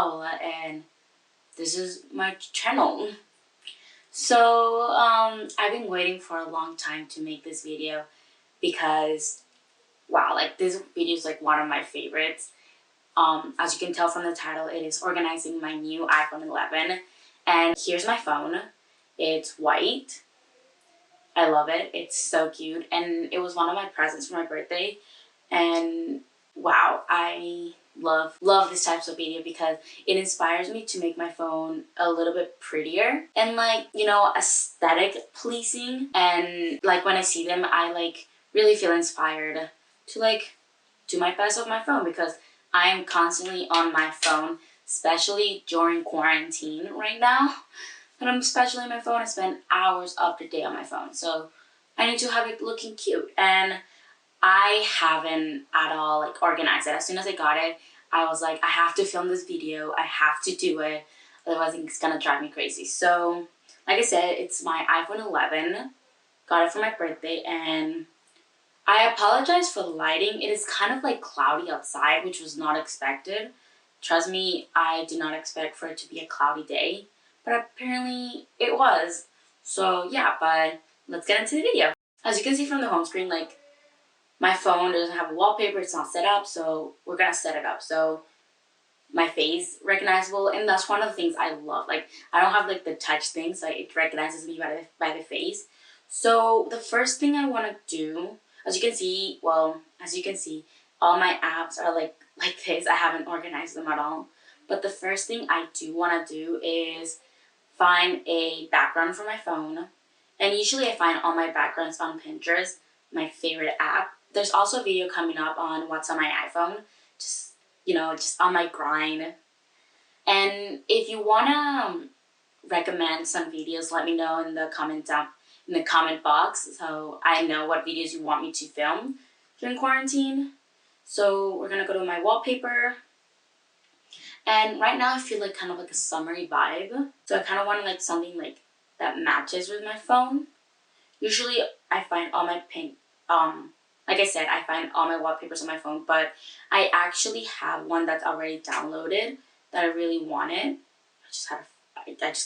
Paola and this is my channel. So I've been waiting for a long time to make this video because wow, like this video is like one of my favorites. As you can tell from the title, it is organizing my new iPhone 11, and here's my phone. It's white. I love it. It's so cute, and it was one of my presents for my birthday. And wow, I love these types of video because it inspires me to make my phone a little bit prettier and like, you know, aesthetic pleasing. And like when I see them, I like really feel inspired to like do my best with my phone because I am constantly on my phone, especially during quarantine right now. And I'm especially on my phone. I spend hours of the day on my phone, so I need to have it looking cute. And I haven't at all like organized it. As soon as I got it, I was like, I have to film this video. I have to do it, otherwise it's gonna drive me crazy. So, like I said, it's my iPhone 11. Got it for my birthday, and I apologize for the lighting. It is kind of like cloudy outside, which was not expected. Trust me, I did not expect for it to be a cloudy day, but apparently it was. So yeah, but let's get into the video. As you can see from the home screen, like my phone doesn't have a wallpaper, it's not set up, so we're gonna set it up. So my face recognizable, and that's one of the things I love. Like I don't have like the touch thing, so it recognizes me by the face. So the first thing I wanna do, as you can see, all my apps are like this. I haven't organized them at all. But the first thing I do wanna do is find a background for my phone. And usually I find all my backgrounds on Pinterest, my favorite app. There's also a video coming up on what's on my iPhone, just, you know, just on my grind. And if you wanna recommend some videos, let me know in the comment box, so I know what videos you want me to film during quarantine. So we're gonna go to my wallpaper. And right now I feel like kind of like a summery vibe. So I kind of want like something like that matches with my phone. Usually I find all my like I said, I find all my wallpapers on my phone, but I actually have one that's already downloaded that I really wanted. I just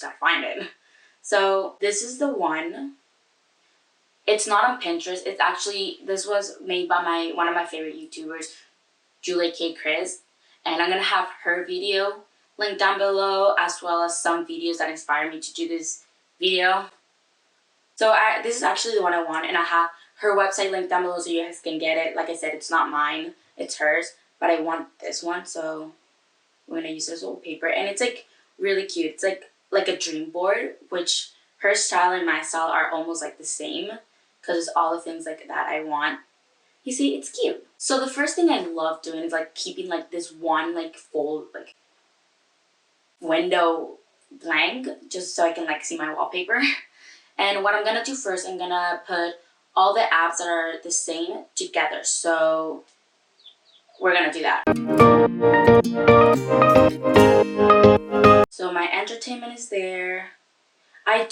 gotta find it. So this is the one. It's not on Pinterest. It's actually, this was made by one of my favorite YouTubers, Julie K. Chris. And I'm gonna have her video linked down below, as well as some videos that inspired me to do this video. So this is actually the one I want, and I have her website linked down below so you guys can get it. Like I said, it's not mine, it's hers, but I want this one, so we're gonna use this old paper. And it's like really cute. It's like a dream board, which her style and my style are almost like the same because it's all the things like that I want. You see, it's cute. So the first thing I love doing is like keeping like this one like fold like window blank just so I can like see my wallpaper. And what I'm gonna do first, I'm gonna put all the apps that are the same together. So we're gonna do that. So my entertainment is there. I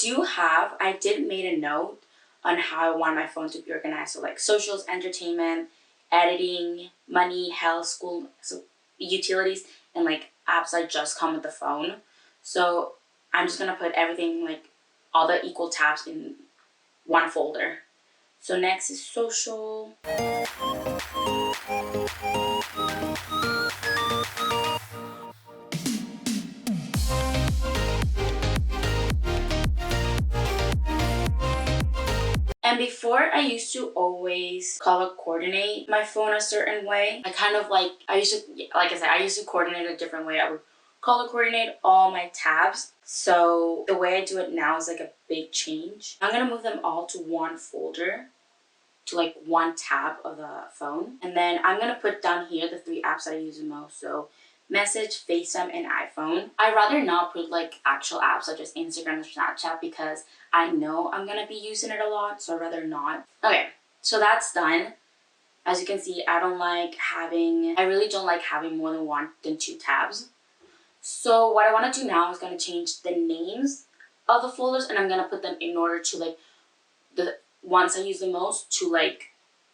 did make a note on how I want my phone to be organized. So like socials, entertainment, editing, money, health, school, so utilities, and like apps that just come with the phone. So I'm just gonna put everything, like all the equal tabs in one folder. So next is social. And before, I used to always color coordinate my phone a certain way. I used to coordinate a different way. I would color coordinate all my tabs. So the way I do it now is like a big change. I'm gonna move them all to one folder, to like one tab of the phone. And then I'm gonna put down here the 3 apps that I use the most. So Message, FaceTime, and iPhone. I'd rather not put like actual apps such as Instagram or Snapchat because I know I'm gonna be using it a lot, so I'd rather not. Okay, so that's done. As you can see, I really don't like having more than 2 tabs. So what I want to do now is going to change the names of the folders, and I'm going to put them in order to like the ones I use the most to like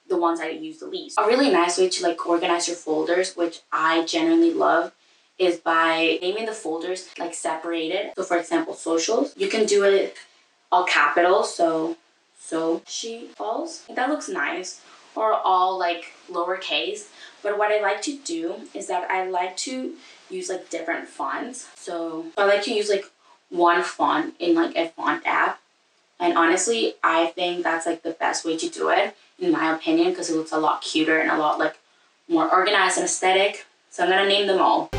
the ones I use the least. A really nice way to like organize your folders, which I genuinely love, is by naming the folders like separated. So for example, socials, you can do it all capitals, so she falls. That looks nice. Or all like lowercase. But what I like to do is that I like to use like different fonts. So I like to use like one font in like a font app. And honestly, I think that's like the best way to do it, in my opinion, because it looks a lot cuter and a lot like more organized and aesthetic. So I'm gonna name them all.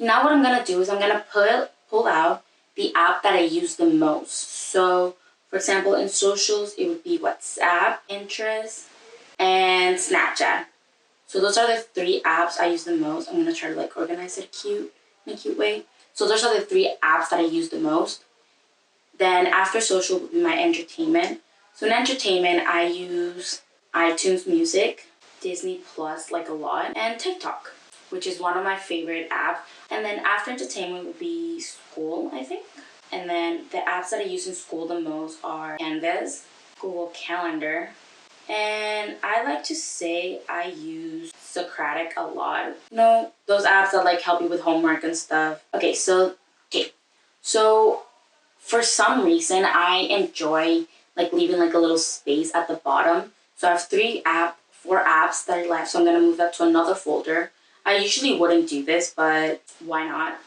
Now what I'm gonna do is I'm gonna pull out the app that I use the most. So for example, in socials, it would be WhatsApp, Pinterest, and Snapchat. So those are the 3 apps I use the most. I'm gonna try to like organize it in a cute way. So those are the 3 apps that I use the most. Then after social would be my entertainment. So in entertainment, I use iTunes Music, Disney Plus like a lot, and TikTok, which is one of my favorite apps. And then after entertainment would be school, I think. And then the apps that I use in school the most are Canvas, Google Calendar, and I like to say I use Socratic a lot. No, those apps that like help you with homework and stuff. Okay, so for some reason I enjoy like leaving like a little space at the bottom. So I have 4 apps that are left, so I'm gonna move that to another folder. I usually wouldn't do this, but why not?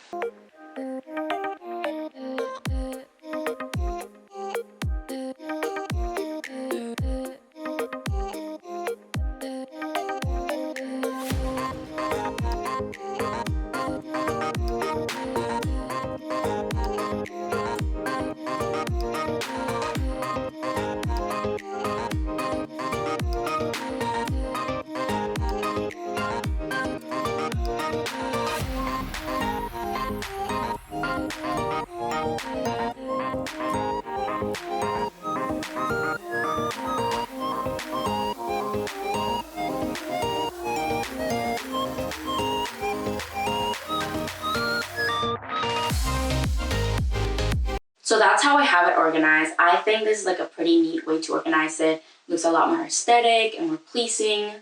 So that's how I have it organized. I think this is like a pretty neat way to organize it. It looks a lot more aesthetic and more pleasing.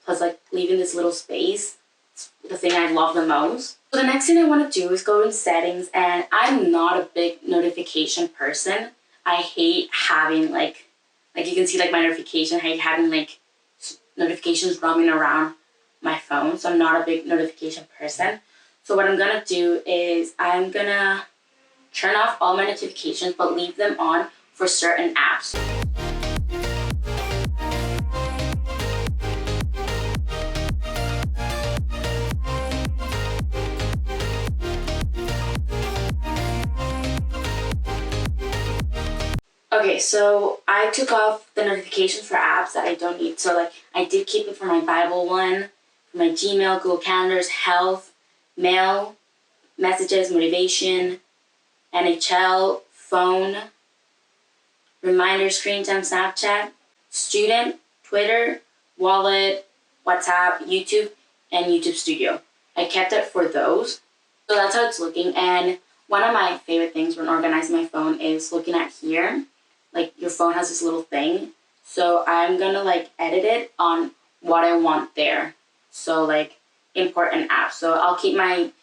Plus like leaving this little space, it's the thing I love the most. So the next thing I want to do is go in settings, and I'm not a big notification person. I hate having like you can see like my notification, I hate having like notifications roaming around my phone. So I'm not a big notification person. So what I'm gonna do is I'm gonna turn off all my notifications but leave them on for certain apps. Okay, so I took off the notifications for apps that I don't need. So like I did keep it for my Bible one, for my Gmail, Google Calendars, health, mail, messages, motivation, NHL, phone, reminder, screen time, Snapchat, student, Twitter, wallet, WhatsApp, YouTube, and YouTube Studio. I kept it for those. So that's how it's looking. And one of my favorite things when organizing my phone is looking at here. Like your phone has this little thing. So I'm gonna like edit it on what I want there. So like important apps. So I'll keep my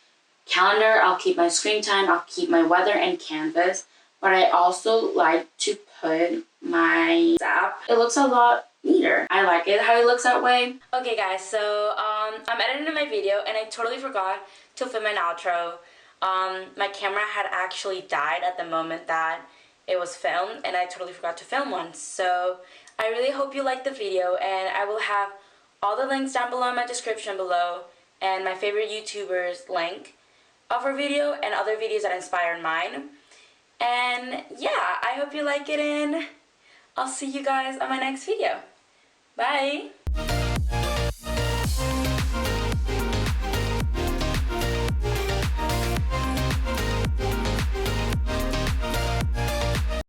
calendar, I'll keep my screen time, I'll keep my weather and Canvas, but I also like to put my app. It looks a lot neater. I like it how it looks that way. Okay guys, so I'm editing my video and I totally forgot to film an outro. My camera had actually died at the moment that it was filmed, and I totally forgot to film one. So I really hope you liked the video, and I will have all the links down below in my description below, and my favorite YouTubers link of her video and other videos that inspired mine. And yeah, I hope you like it, and I'll see you guys on my next video. Bye!